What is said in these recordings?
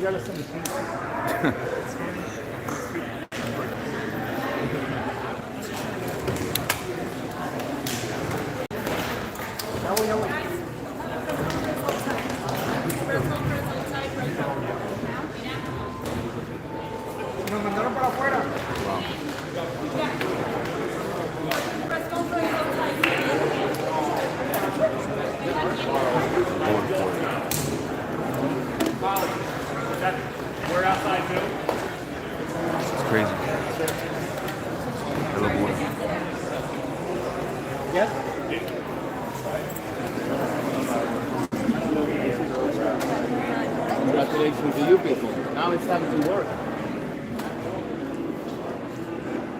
Nos mandaron para afuera. We're outside too. It's crazy. I love water. Yes. Congratulations to you people. Now it's time to work.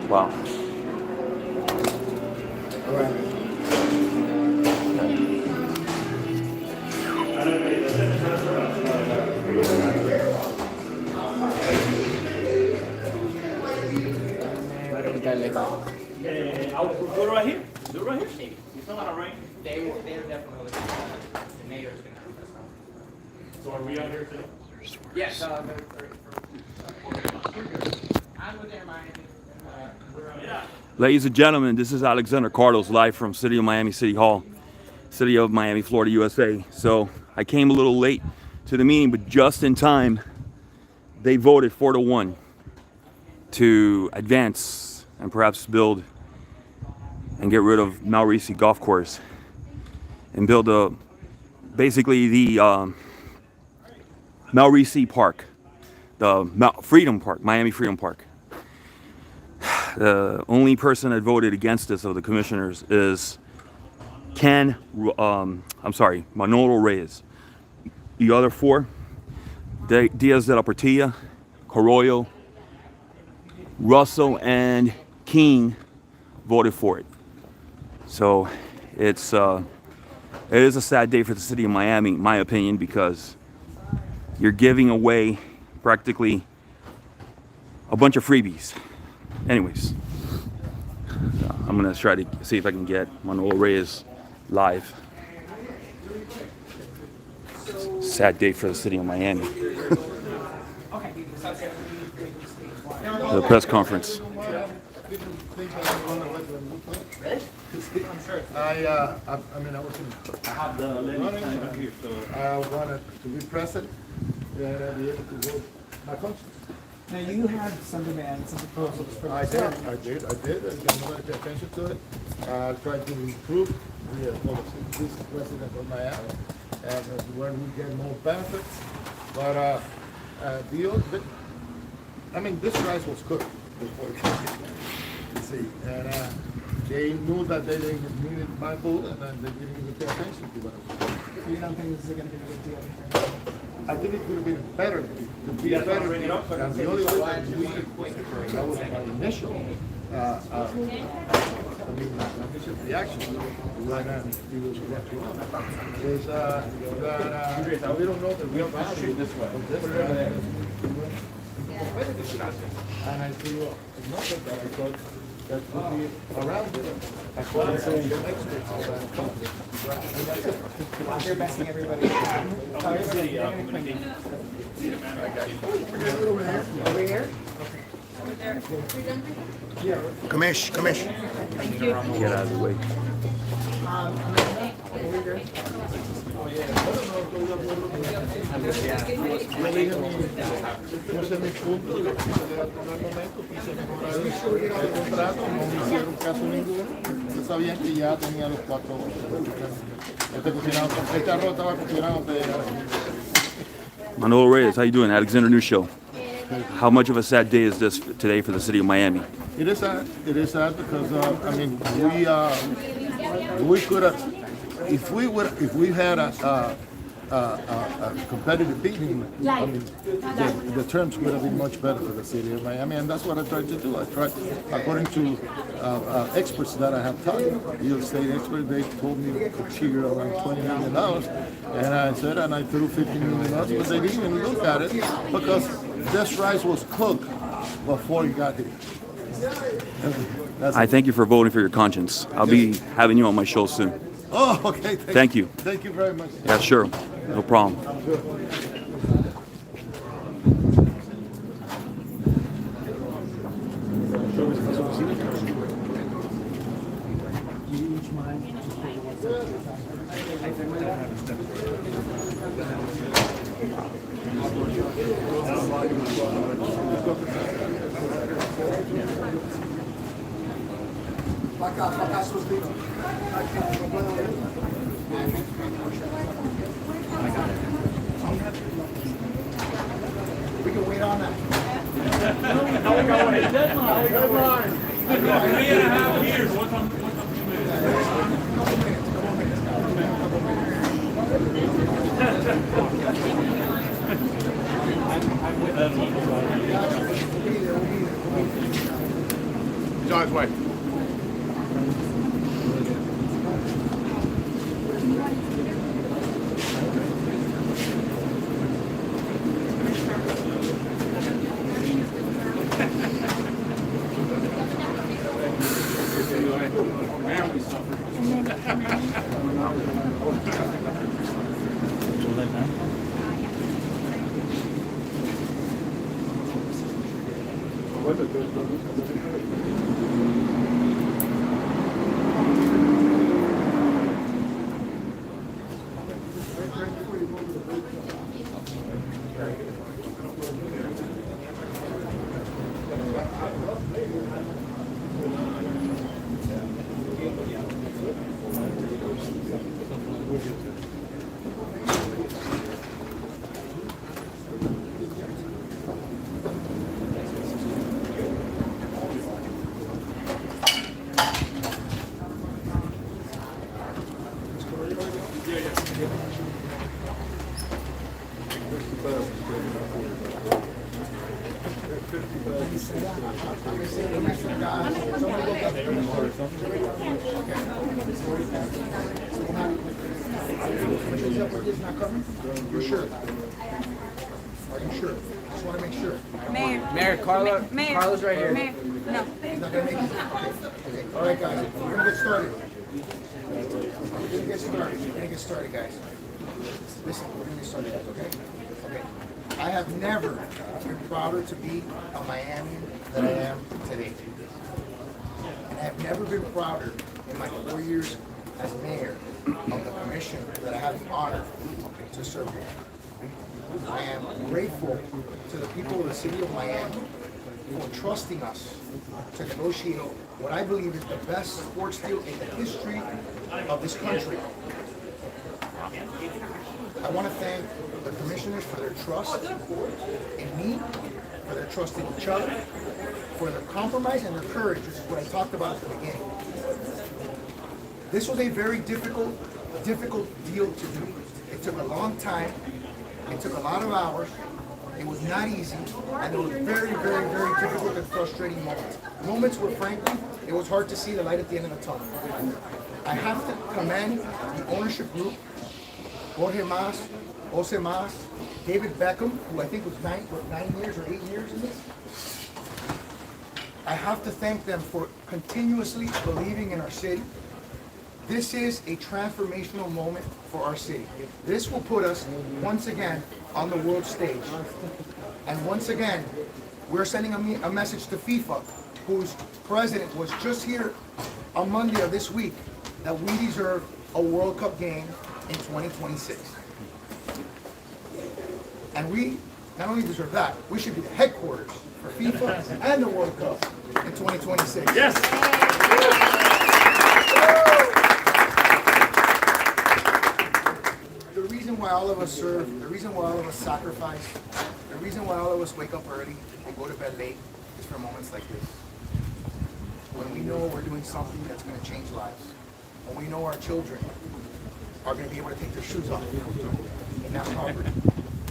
Wow. I'll do it right here. Do it right here. It's not gonna rain. They're definitely the mayor's gonna have this. So are we out here too? Yes, I'm with their mind. Yeah. Ladies and gentlemen, this is Alexander Carlos live from City of Miami City Hall, City of Miami, Florida, USA. So I came a little late to the meeting, but just in time. They voted 4-1 to advance and perhaps build and get rid of Melreese golf course and build basically the Melreese Park, the Freedom Park, Miami Freedom Park. The only person that voted against this of the commissioners is Manolo Reyes. The other four, Diaz de la Portilla, Carollo, Russell, and King voted for it. So it is a sad day for the city of Miami, in my opinion, because you're giving away practically a bunch of freebies. Anyways, I'm gonna try to see if I can get Manolo Reyes live. Sad day for the city of Miami. The press conference. I have the running here, so I wanted to be present and be able to vote my conscience. Now you had some demands and proposals for I did, and I'm going to pay attention to it. I tried to improve the police president of Miami and where we get more benefits. But this rice was cooked before it came. You see, and they knew that they didn't need my food, and then they didn't even pay attention to it. You don't think this is going to be a good deal? I think it would have been better to be better. And the only way that was my initial, initial reaction when he was elected is that we don't know the real value this way. And I feel it's not like that because that would be around it. According to the experts of that company. And that's it. They're messing everybody up. Over here? Commish. Get out of the way. Yo sé mi punto, lo que se debe tomar el momento, quise mejorar el contrato, no me hicieron caso ninguno. Yo sabía que ya tenía los 4 este arroz estaba cocinado antes de llegar aquí. Manolo Reyes, how you doing? Alexander News Show. How much of a sad day is this today for the city of Miami? It is sad. It is sad because we could have, if we had a competitive bidding, the terms would have been much better for the city of Miami, and that's what I tried to do. I tried, according to experts that I have talked, real estate experts, they told me to figure around $20 million, and I said, and I threw $15 million, but they didn't even look at it because this rice was cooked before it got here. I thank you for voting for your conscience. I'll be having you on my show soon. Oh, okay. Thank you. Thank you very much. Yeah, sure. No problem. We can wait on that. 3.5 years. What's on? He's on his way. You're sure? Are you sure? Just want to make sure. Mayor, Carla, Mayor. Carla's right here. Mayor, no. He's not going to make it. Okay. All right, guys. We're going to get started. We're going to get started, guys. Listen, we're going to get started, okay? Okay. I have never been prouder to be a Miamian than I am today. And I have never been prouder in my 4 years as mayor of the commission that I have the honor to serve with. I am grateful to the people of the city of Miami for trusting us to negotiate what I believe is the best sports deal in the history of this country. I want to thank the commissioners for their trust in me, for their trust in each other, for their compromise and their courage, which is what I talked about at the beginning. This was a very difficult deal to do. It took a long time. It took a lot of hours. It was not easy, and there were very, very, very difficult and frustrating moments. Moments where, frankly, it was hard to see the light at the end of the tunnel. I have to commend the ownership group, Jorge Mas, Jose Mas, David Beckham, who I think was 9 years or 8 years in this. I have to thank them for continuously believing in our city. This is a transformational moment for our city. This will put us once again on the world stage. And once again, we're sending a message to FIFA, whose president was just here on Monday of this week, that we deserve a World Cup game in 2026. And we not only deserve that, we should be the headquarters for FIFA and the World Cup in 2026. Yes. The reason why all of us serve, the reason why all of us sacrifice, the reason why all of us wake up early and go to bed late is for moments like this. When we know we're doing something that's going to change lives. When we know our children are going to be able to take their shoes off in that property.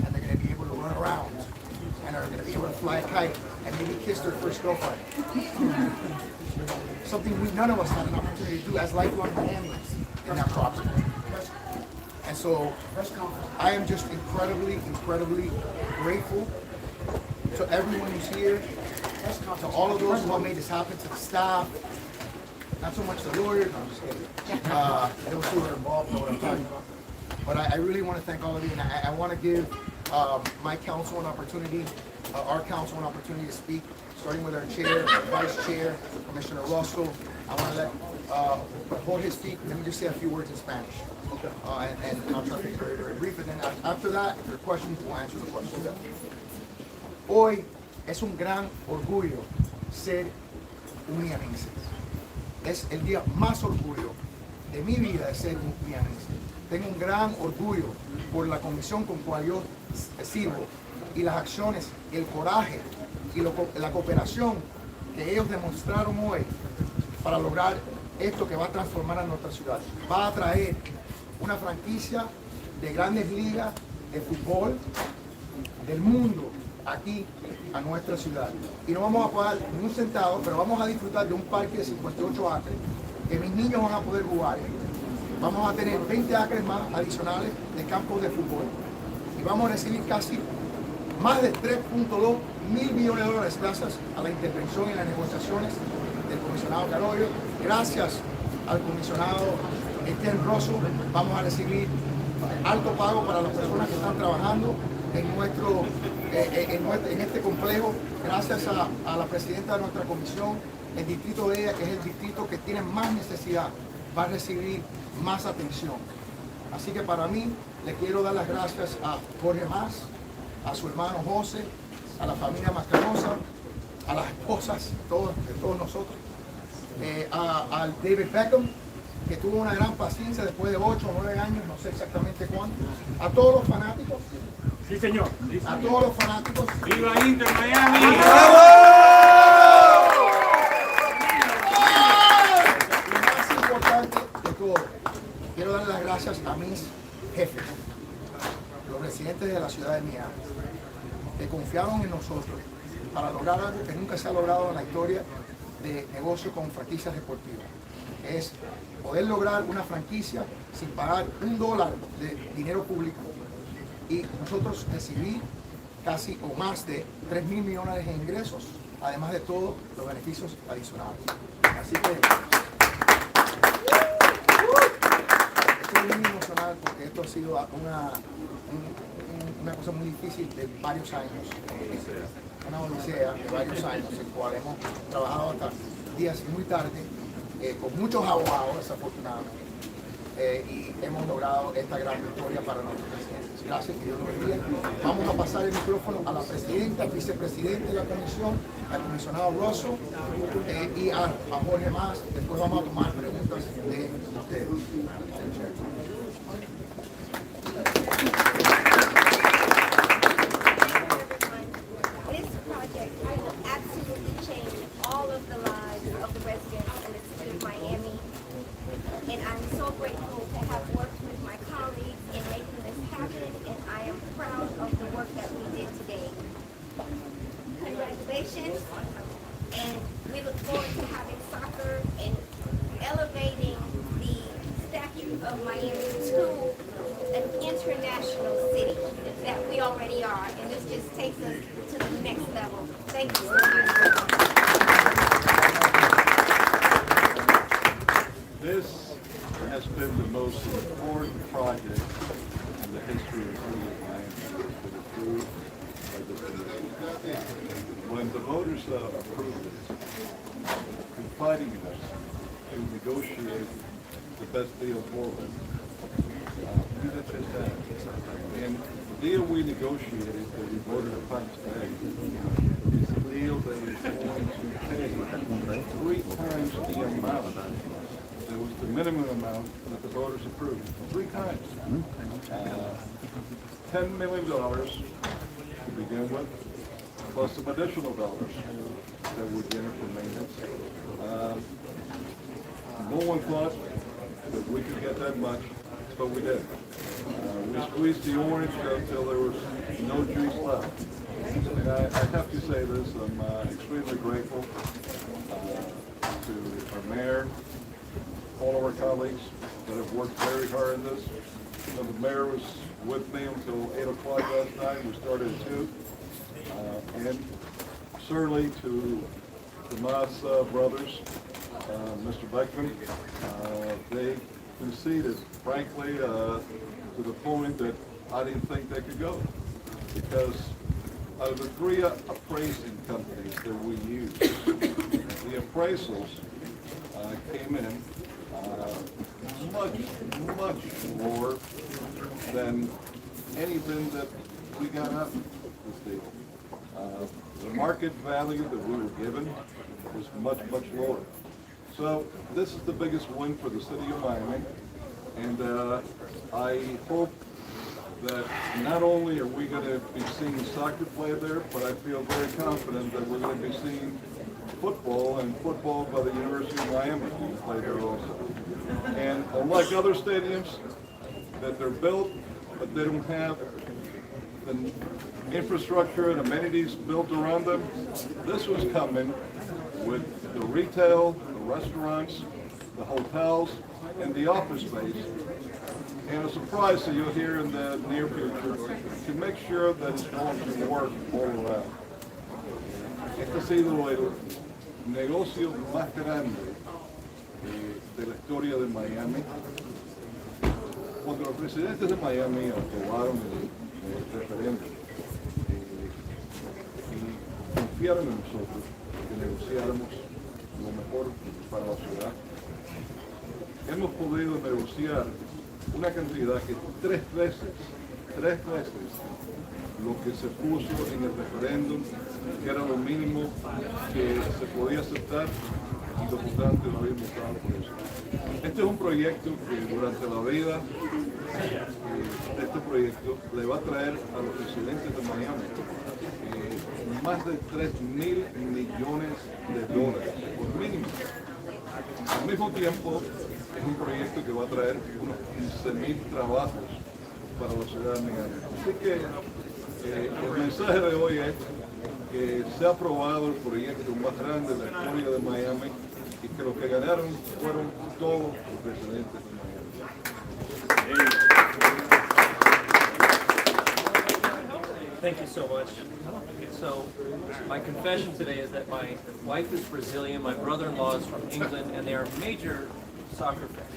And they're going to be able to run around. And are going to be able to fly a kite and maybe kiss their first girlfriend. Something none of us had an opportunity to do as lifelong Miamians in that property. And so I am just incredibly grateful to everyone who's here, to all of those who have made this happen, to the staff, not so much the lawyers, I'm just kidding. Those who are involved know what I'm talking about. But I really want to thank all of you, and I want to give my council an opportunity, our council an opportunity to speak, starting with our chair, our vice chair, Commissioner Russell. I want to let Jorge speak. Let me just say a few words in Spanish. And I'll try to be very, very brief. And then after that, if there are questions, we'll answer the questions. Hoy es un gran orgullo ser unianense. Es el día más orgullo de mi vida de ser unianense. Tengo un gran orgullo por la comisión con cual yo sirvo y las acciones, el coraje y la cooperación que ellos demostraron hoy para lograr esto que va a transformar a nuestra ciudad. Va a traer una franquicia de grandes ligas de fútbol del mundo aquí a nuestra ciudad. Y no vamos a pagar ni un centavo, pero vamos a disfrutar de un parque de 58 acres que mis niños van a poder jugar. Vamos a tener 20 acres más adicionales de campos de fútbol. Y vamos a recibir casi más de 3.2 mil millones de dólares gracias a la intervención y las negociaciones del comisionado Carollo. Gracias al comisionado Russell vamos a recibir alto pago para las personas que están trabajando en este complejo. Gracias a la presidenta de nuestra comisión, el distrito de ella, que es el distrito que tiene más necesidad, va a recibir más atención. Así que para mí, le quiero dar las gracias a Jorge Mas, a su hermano José, a la familia Mascarosa, a las esposas de todos nosotros, al David Beckham, que tuvo una gran paciencia después de 8 o 9 años, no sé exactamente cuánto, a todos los fanáticos. Sí, señor. A todos los fanáticos. ¡Viva Inter Miami! Y más importante de todo, quiero dar las gracias a mis jefes, los residentes de la ciudad de Miami, que confiaron en nosotros para lograr algo que nunca se ha logrado en la historia de negocio con franquicias deportivas. Es poder lograr una franquicia sin pagar $1 de dinero público y nosotros recibir casi o más de 3 mil millones en ingresos, además de todos los beneficios adicionales. Así que estoy muy emocionado porque esto ha sido una cosa muy difícil de varios años, una odisea de varios años, en el cual hemos trabajado hasta días muy tarde, con muchos abogados, desafortunadamente, y hemos logrado esta gran victoria para nuestros presidentes. Gracias, que Dios los bendiga. Vamos a pasar el micrófono a la presidenta, al vicepresidente de la comisión, al comisionado Russell y a Jorge Mas. Después vamos a tomar preguntas de ustedes. This project will absolutely change all of the lives of the residents in the city of Miami. And I'm so grateful to have worked with my colleagues in making this happen, and I am proud of the work that we did today. Congratulations, and we look forward to having soccer and elevating the statue of Miami to an international city that we already are, and this just takes us to the next level. Thank you so much. This has been the most important project in the history of the city of Miami. It's been approved by the commission. When the voters approved it, confiding in us to negotiate the best deal for them, we did just that. And the deal we negotiated that we voted upon today is a deal that is going to pay 3 times the amount. It was the minimum amount that the voters approved, 3 times. $10 million to begin with, plus some additional dollars that would get it for maintenance. No one thought that we could get that much, but we did. We squeezed the orange until there was no juice left. And I have to say this, I'm extremely grateful to our mayor, all of our colleagues that have worked very hard on this. The mayor was with me until 8 o'clock last night. We started at 2. And certainly to the Mas brothers, Mr. Beckman, they conceded, frankly, to the point that I didn't think they could go. because out of the three appraising companies that we use, the appraisals came in much lower than anything that we got out of this deal. The market value that we were given was much lower. So this is the biggest win for the city of Miami, and I hope that not only are we going to be seeing soccer play there, but I feel very confident that we're going to be seeing football and football by the University of Miami being played there also. And unlike other stadiums that they're built, but they don't have the infrastructure and amenities built around them, this was coming with the retail, the restaurants, the hotels, and the office space. And a surprise that you'll hear in the near future to make sure that it's going to work all around. Este ha sido el negocio más grande de la historia de Miami. Cuando los presidentes de Miami aprobaron el referéndum y confiaron en nosotros que negociáramos lo mejor para la ciudad, hemos podido negociar una cantidad que tres veces lo que se puso en el referéndum, que era lo mínimo que se podía aceptar, y los votantes lo habían votado por eso. Este es un proyecto que durante la vida de este proyecto le va a traer a los residentes de Miami más de $3.000 millones por mínimo. Al mismo tiempo, es un proyecto que va a traer unos 15.000 trabajos para la ciudad de Miami. Así que el mensaje de hoy es que se ha aprobado el proyecto más grande de la historia de Miami y que los que ganaron fueron todos los residentes de Miami. Thank you so much. So, my confession today is that my wife is Brazilian, my brother-in-law is from England, and they are major soccer fans.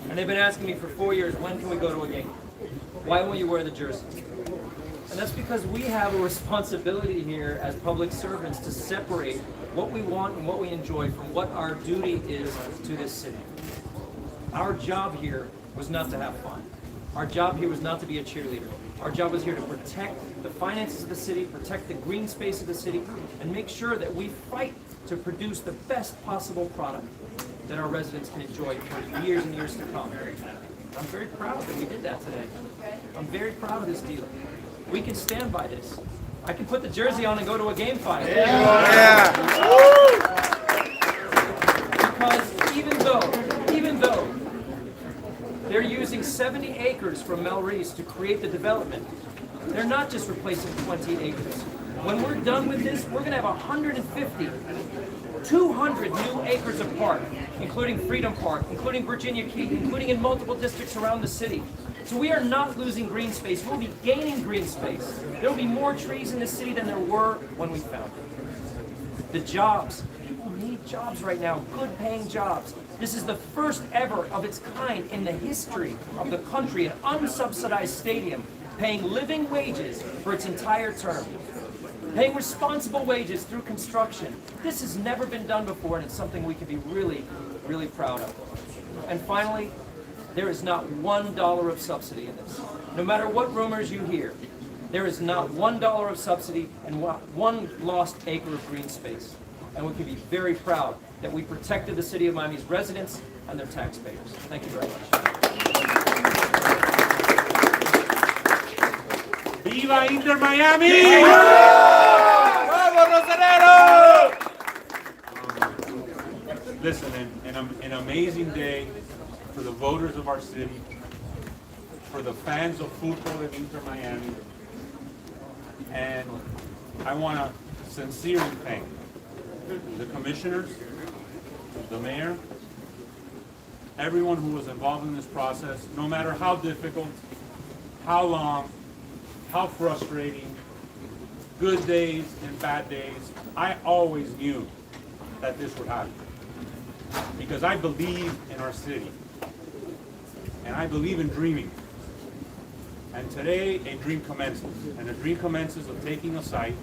And they've been asking me for 4 years, when can we go to a game? Why won't you wear the jersey? And that's because we have a responsibility here as public servants to separate what we want and what we enjoy from what our duty is to this city. Our job here was not to have fun. Our job here was not to be a cheerleader. Our job was here to protect the finances of the city, protect the green space of the city, and make sure that we fight to produce the best possible product that our residents can enjoy for years and years to come. I'm very proud that we did that today. I'm very proud of this deal. We can stand by this. I can put the jersey on and go to a game finally. Because even though they're using 70 acres from Melreese to create the development, they're not just replacing 20 acres. When we're done with this, we're going to have 150, 200 new acres of park, including Freedom Park, including Virginia Key, including in multiple districts around the city. So we are not losing green space. We'll be gaining green space. There will be more trees in the city than there were when we found it. The jobs. People need jobs right now, good paying jobs. This is the first ever of its kind in the history of the country, an unsubsidized stadium paying living wages for its entire term. Paying responsible wages through construction. This has never been done before, and it's something we can be really, really proud of. And finally, there is not $1 of subsidy in this. No matter what rumors you hear, there is not $1 of subsidy and one lost acre of green space. And we can be very proud that we protected the city of Miami's residents and their taxpayers. Thank you very much. ¡Viva Inter Miami! ¡Vamos, Rosanero! Listen, an amazing day for the voters of our city, for the fans of football in Inter Miami, and I want to sincerely thank the commissioners, the mayor, everyone who was involved in this process, no matter how difficult, how long, how frustrating, good days and bad days, I always knew that this would happen. Because I believe in our city. And I believe in dreaming. And today, a dream commences. And the dream commences of taking a site,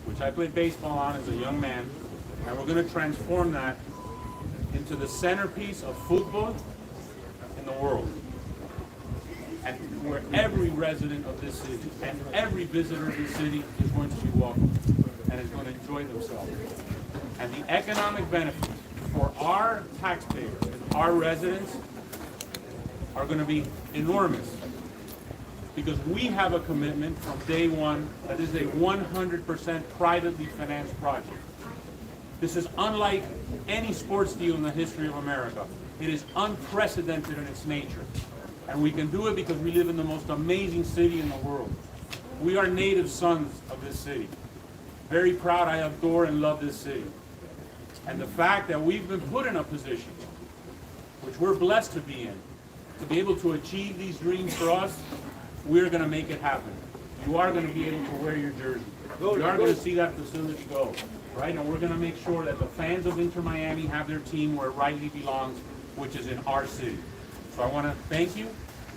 which I played baseball on as a young man, and we're going to transform that into the centerpiece of football in the world. And where every resident of this city and every visitor of this city is going to be welcome and is going to enjoy themselves. And the economic benefits for our taxpayers and our residents are going to be enormous, because we have a commitment from day one that is a 100% privately financed project. This is unlike any sports deal in the history of America. It is unprecedented in its nature. And we can do it because we live in the most amazing city in the world. We are native sons of this city. Very proud, I adore and love this city. And the fact that we've been put in a position, which we're blessed to be in, to be able to achieve these dreams for us, we're going to make it happen. You are going to be able to wear your jersey. You are going to see that facility go, right? And we're going to make sure that the fans of Inter Miami have their team where it rightly belongs, which is in our city. So I want to thank you,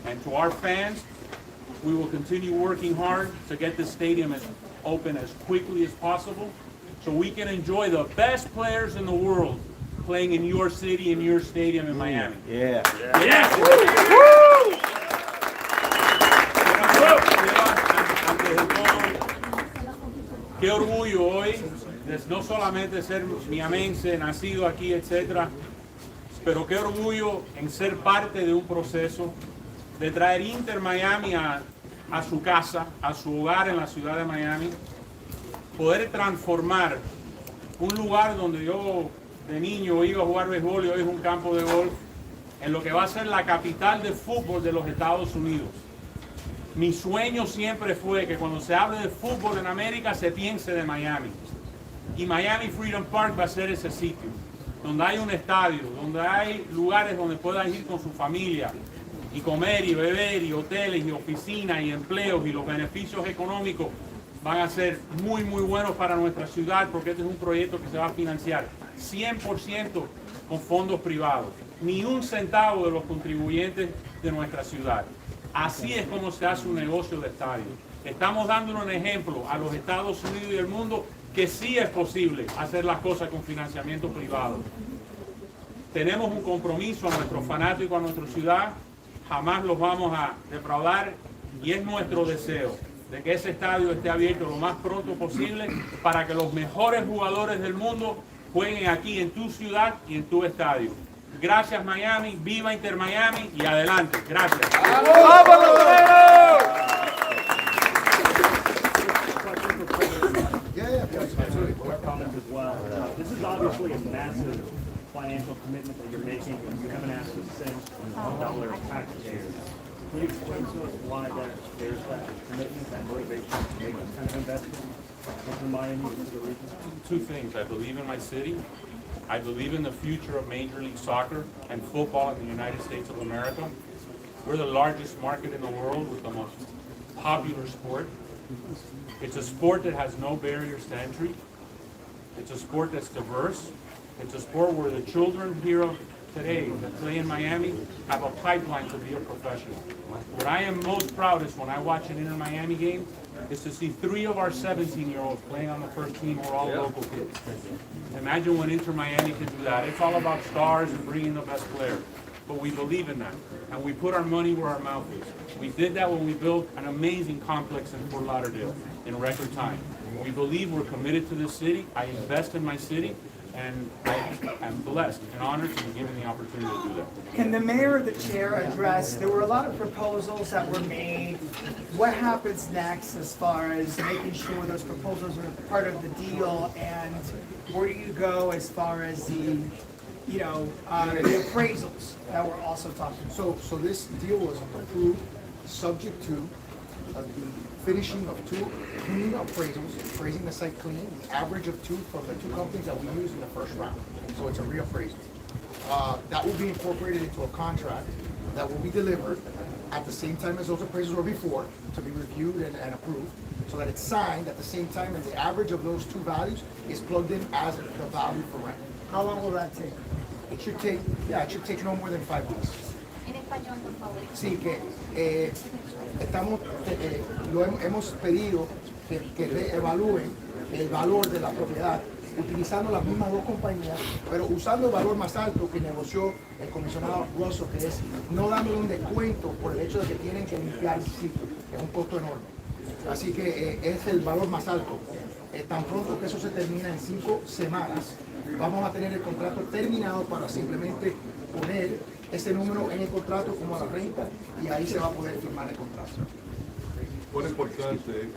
and to our fans, we will continue working hard to get this stadium as open as quickly as possible so we can enjoy the best players in the world playing in your city, in your stadium in Miami. Yeah. Yes. Antes de todo, qué orgullo hoy de no solamente ser miamense, nacido aquí, etcétera, pero qué orgullo en ser parte de un proceso de traer Inter Miami a su casa, a su hogar en la ciudad de Miami, poder transformar un lugar donde yo de niño iba a jugar béisbol y hoy es un campo de golf, en lo que va a ser la capital de fútbol de los Estados Unidos. Mi sueño siempre fue que cuando se hable de fútbol en América se piense de Miami. Y Miami Freedom Park va a ser ese sitio, donde hay un estadio, donde hay lugares donde puedan ir con su familia y comer y beber y hoteles y oficinas y empleos, y los beneficios económicos van a ser muy buenos para nuestra ciudad, porque este es un proyecto que se va a financiar 100% con fondos privados, ni un centavo de los contribuyentes de nuestra ciudad. Así es como se hace un negocio de estadio. Estamos dando un ejemplo a los Estados Unidos y el mundo que sí es posible hacer las cosas con financiamiento privado. Tenemos un compromiso a nuestros fanáticos, a nuestra ciudad, jamás los vamos a defraudar, y es nuestro deseo de que ese estadio esté abierto lo más pronto posible para que los mejores jugadores del mundo jueguen aquí en tu ciudad y en tu estadio. Gracias Miami, viva Inter Miami y adelante. Gracias. Comment as well. This is obviously a massive financial commitment that you're making, and you haven't asked a cent of dollar taxpayers. Can you explain to us why there's that commitment, that motivation to make this kind of investment into Miami and into the region? Two things. I believe in my city. I believe in the future of Major League Soccer and football in the United States of America. We're the largest market in the world with the most popular sport. It's a sport that has no barriers to entry. It's a sport that's diverse. It's a sport where the children here today that play in Miami have a pipeline to be a professional. What I am most proud is when I watch an Inter Miami game is to see 3 of our 17-year-olds playing on the first team who are all local kids. Imagine when Inter Miami can do that. It's all about stars and bringing the best player. But we believe in that, and we put our money where our mouth is. We did that when we built an amazing complex in Fort Lauderdale in record time. We believe we're committed to this city. I invest in my city, and I am blessed and honored to be given the opportunity to do that. Can the mayor or the chair address, there were a lot of proposals that were made. What happens next as far as making sure those proposals are part of the deal, and where do you go as far as the appraisals that we're also talking about? So this deal was approved subject to the finishing of 2 clean appraisals, appraising the site clean, the average of 2 from the 2 companies that we used in the first round. So it's a reappraisal. That will be incorporated into a contract that will be delivered at the same time as those appraisals were before, to be reviewed and approved, so that it's signed at the same time, and the average of those 2 values is plugged in as the value for rent. How long will that take? It should take no more than 5 weeks. And if español, por favor. Sí, que hemos pedido que reevalúen el valor de la propiedad, utilizando las mismas dos compañías, pero usando el valor más alto que negoció el comisionado Russell, que es no dándole un descuento por el hecho de que tienen que limpiar el sitio, que es un costo enorme. Así que es el valor más alto. Tan pronto que eso se termina en 5 semanas, vamos a tener el contrato terminado para simplemente poner ese número en el contrato como a la renta y ahí se va a poder firmar el contrato. Fue importante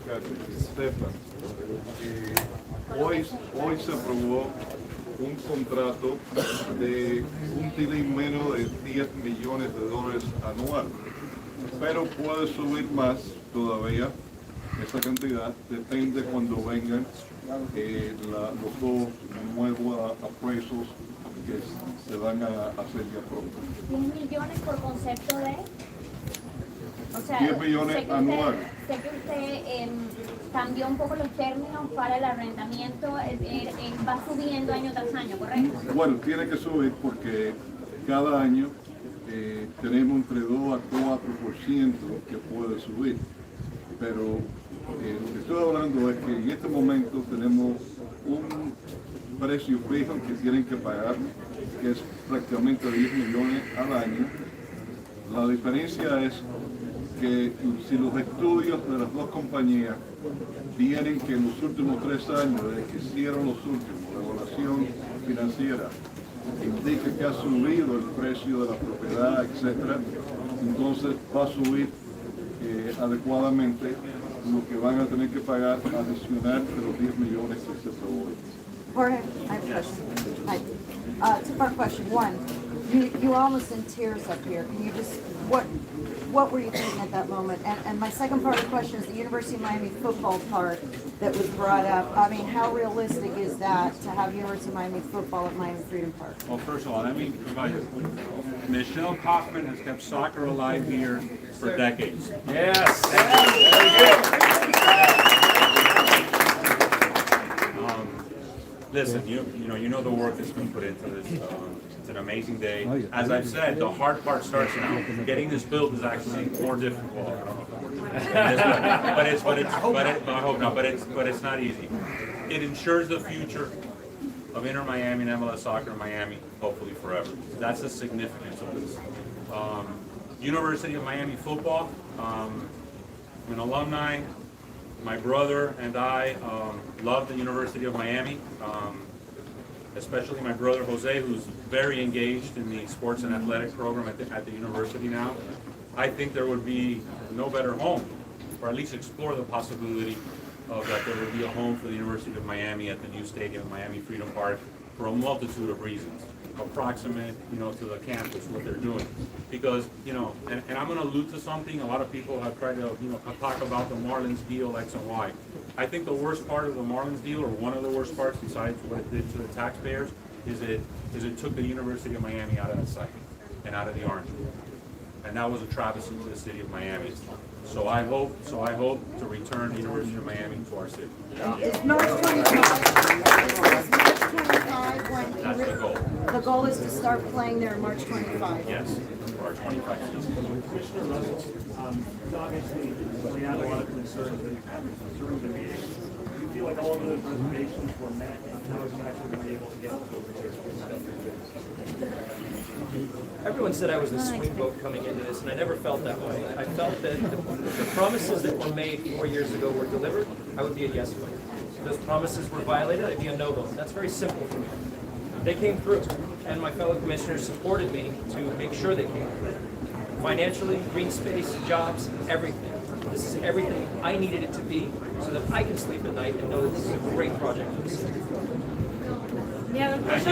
que sepan que hoy se aprobó un contrato de un tilín menos de $10 millones anual, pero puede subir más todavía. Esa cantidad depende cuando vengan los dos nuevos appraisals que se van a hacer ya pronto. 10 millones por concepto de... O sea, 10 millones anual. Sé que usted cambió un poco los términos para el arrendamiento, va subiendo año tras año, ¿correcto? Bueno, tiene que subir porque cada año tenemos entre 2 a 4% que puede subir. Pero lo que estoy hablando es que en este momento tenemos un precio fijo que tienen que pagar, que es prácticamente 10 millones al año. La diferencia es que si los estudios de las dos compañías vienen que en los últimos 3 años, desde que hicieron los últimos, la evaluación financiera, indica que ha subido el precio de la propiedad, etc., entonces va a subir adecuadamente lo que van a tener que pagar adicional de los 10 millones que se aprobó. Jorge, I have a question. Hi. Two-part question. One, you were almost in tears up here. Can you just, what were you thinking at that moment? And my second part of the question is the University of Miami football part that was brought up. I mean, how realistic is that to have University of Miami football at Miami Freedom Park? Well, first of all, let me provide you. Michelle Kaufman has kept soccer alive here for decades. Yes. Listen, you know the work that's been put into this. It's an amazing day. As I've said, the hard part starts now. Getting this built is actually more difficult. But it's not easy. It ensures the future of Inter Miami and MLS soccer in Miami, hopefully forever. That's the significance of this. University of Miami football. I'm an alumni. My brother and I love the University of Miami, especially my brother Jose, who's very engaged in the sports and athletic program at the university now. I think there would be no better home, or at least explore the possibility of that there would be a home for the University of Miami at the new stadium, Miami Freedom Park, for a multitude of reasons. Approximate, to the campus, what they're doing. Because, and I'm going to allude to something, a lot of people have tried to, talk about the Marlins deal, X and Y. I think the worst part of the Marlins deal, or one of the worst parts besides what it did to the taxpayers, is it took the University of Miami out of the site and out of the Orange Bowl. And that was a travesty to the city of Miami. So I hope to return the University of Miami to our city. Is March 25 when That's the goal. the goal is to start playing there March 25? Yes, for our 25 season. Commissioner Russell, obviously, we had a lot of concerns during the meeting. Do you feel like all of those reservations were met, and now it's actually going to be able to get Everyone said I was the swing vote coming into this, and I never felt that way. I felt that the promises that were made 4 years ago were delivered, I would be a yes vote. If those promises were violated, I'd be a no vote. That's very simple for me. They came through, and my fellow commissioners supported me to make sure they came through. Financially, green space, jobs, everything. This is everything I needed it to be so that I can sleep at night and know that this is a great project for the city. I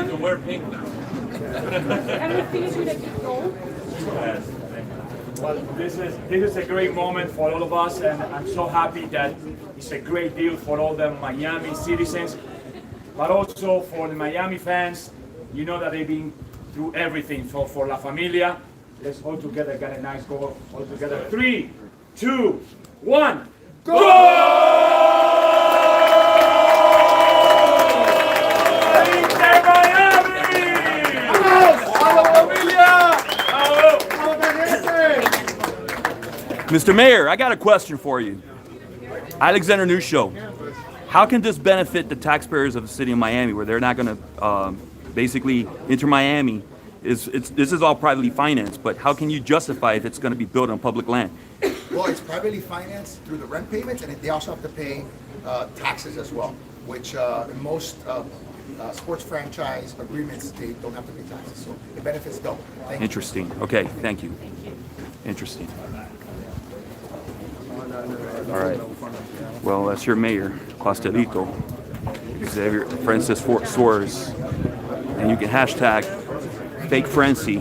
need to wear pink now. Have you finished with the goal? Yes. Well, this is a great moment for all of us, and I'm so happy that it's a great deal for all the Miami citizens, but also for the Miami fans. You know that they've been through everything. So for La Familia, let's all together get a nice goal. All together. 3, 2, 1. Go! Mr. Mayor, I got a question for you. Alexander News Show. How can this benefit the taxpayers of the city of Miami, where they're not going to basically Inter Miami? This is all privately financed, but how can you justify if it's going to be built on public land? Well, it's privately financed through the rent payments, and they also have to pay taxes as well, which in most sports franchise agreements, they don't have to pay taxes. So the benefits don't. Thank you. Interesting. Okay, thank you. Interesting. All right. Well, that's your mayor, Costa Rica, Xavier Francis Suarez, and you can hashtag fake Francie,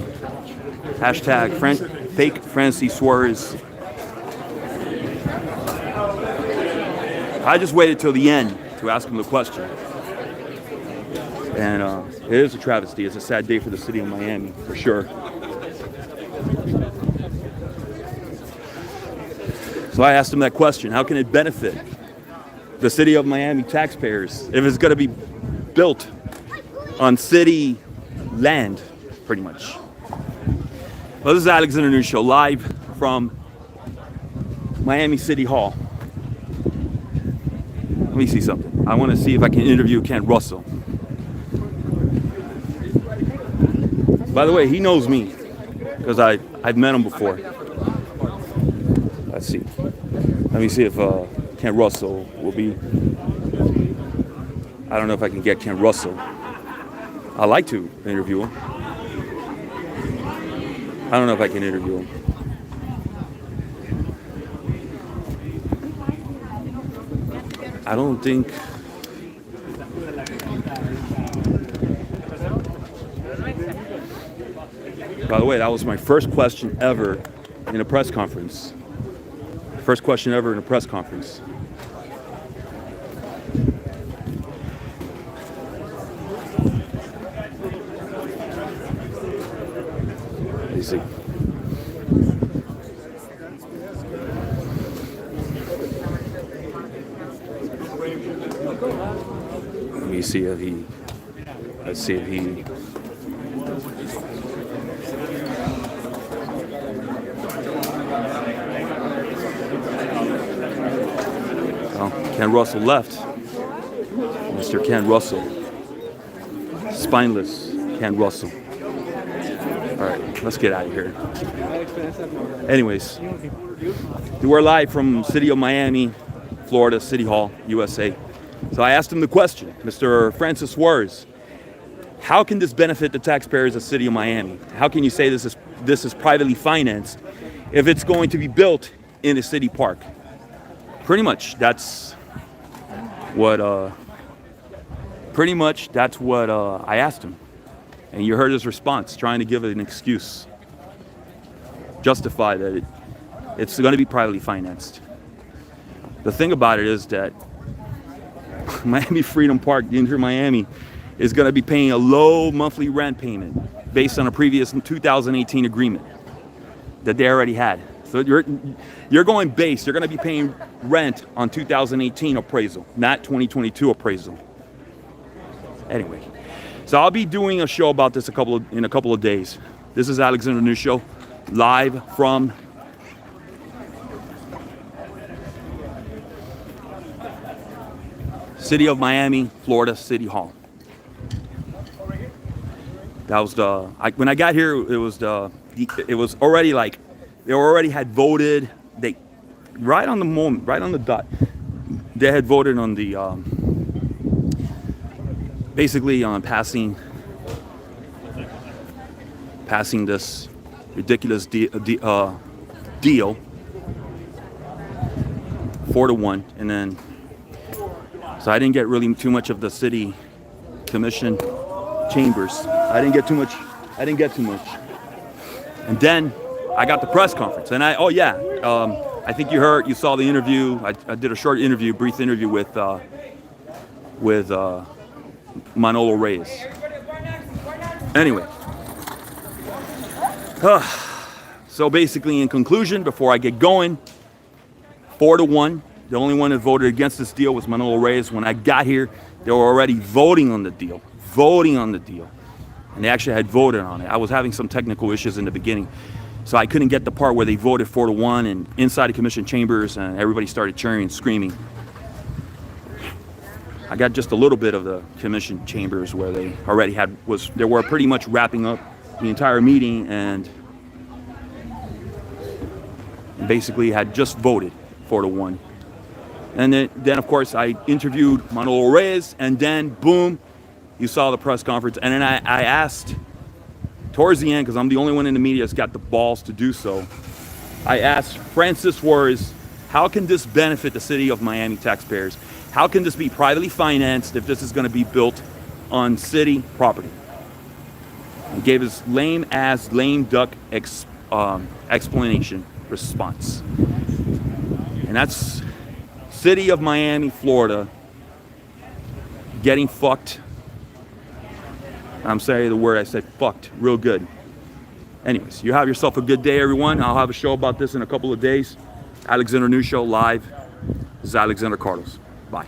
hashtag fake Francie Suarez. I just waited till the end to ask him the question. And it is a travesty. It's a sad day for the city of Miami, for sure. So I asked him that question. How can it benefit the city of Miami taxpayers if it's going to be built on city land, pretty much? Well, this is Alexander News Show, live from Miami City Hall. Let me see something. I want to see if I can interview Ken Russell. By the way, he knows me because I've met him before. Let's see. Let me see if Ken Russell will be. I don't know if I can get Ken Russell. I'd like to interview him. I don't know if I can interview him. I don't think. By the way, that was my first question ever in a press conference. First question ever in a press conference. Let me see. Let me see if he. Let's see if he. Ken Russell left. Mr. Ken Russell. Spineless Ken Russell. All right, let's get out of here. Anyways, we're live from City of Miami, Florida, City Hall, USA. So I asked him the question, Mr. Francis Suarez, how can this benefit the taxpayers of the City of Miami? How can you say this is privately financed if it's going to be built in a city park? Pretty much, that's what I asked him. And you heard his response, trying to give it an excuse. Justify that it's going to be privately financed. The thing about it is that Miami Freedom Park, Inter Miami, is going to be paying a low monthly rent payment based on a previous 2018 agreement that they already had. So you're going base. You're going to be paying rent on 2018 appraisal, not 2022 appraisal. Anyway, so I'll be doing a show about this in a couple of days. This is Alexander News Show, live from City of Miami, Florida, City Hall. That was when I got here. It was already like. They already had voted. They, right on the moment, right on the dot, they had voted on the, basically on passing this ridiculous deal, 4-1, and then, so I didn't get really too much of the city commission chambers. I didn't get too much. And then I got the press conference, and I think you saw the interview. I did a short interview, brief interview with Manolo Reyes. Anyway, so basically, in conclusion, before I get going, 4-1. The only one that voted against this deal was Manolo Reyes. When I got here, they were already voting on the deal, and they actually had voted on it. I was having some technical issues in the beginning. So I couldn't get the part where they voted 4-1 and inside the commission chambers and everybody started cheering and screaming. I got just a little bit of the commission chambers where they already they were pretty much wrapping up the entire meeting and basically had just voted 4-1. And then of course I interviewed Manolo Reyes, and then boom, you saw the press conference. And then I asked towards the end, because I'm the only one in the media that's got the balls to do so, I asked Francis Suarez, how can this benefit the city of Miami taxpayers? How can this be privately financed if this is going to be built on city property? He gave his lame duck explanation response. And that's city of Miami, Florida, getting fucked. I'm saying the word, I said fucked real good. Anyways, you have yourself a good day, everyone. I'll have a show about this in a couple of days. Alexander News Show live. This is Alexander Carlos. Bye.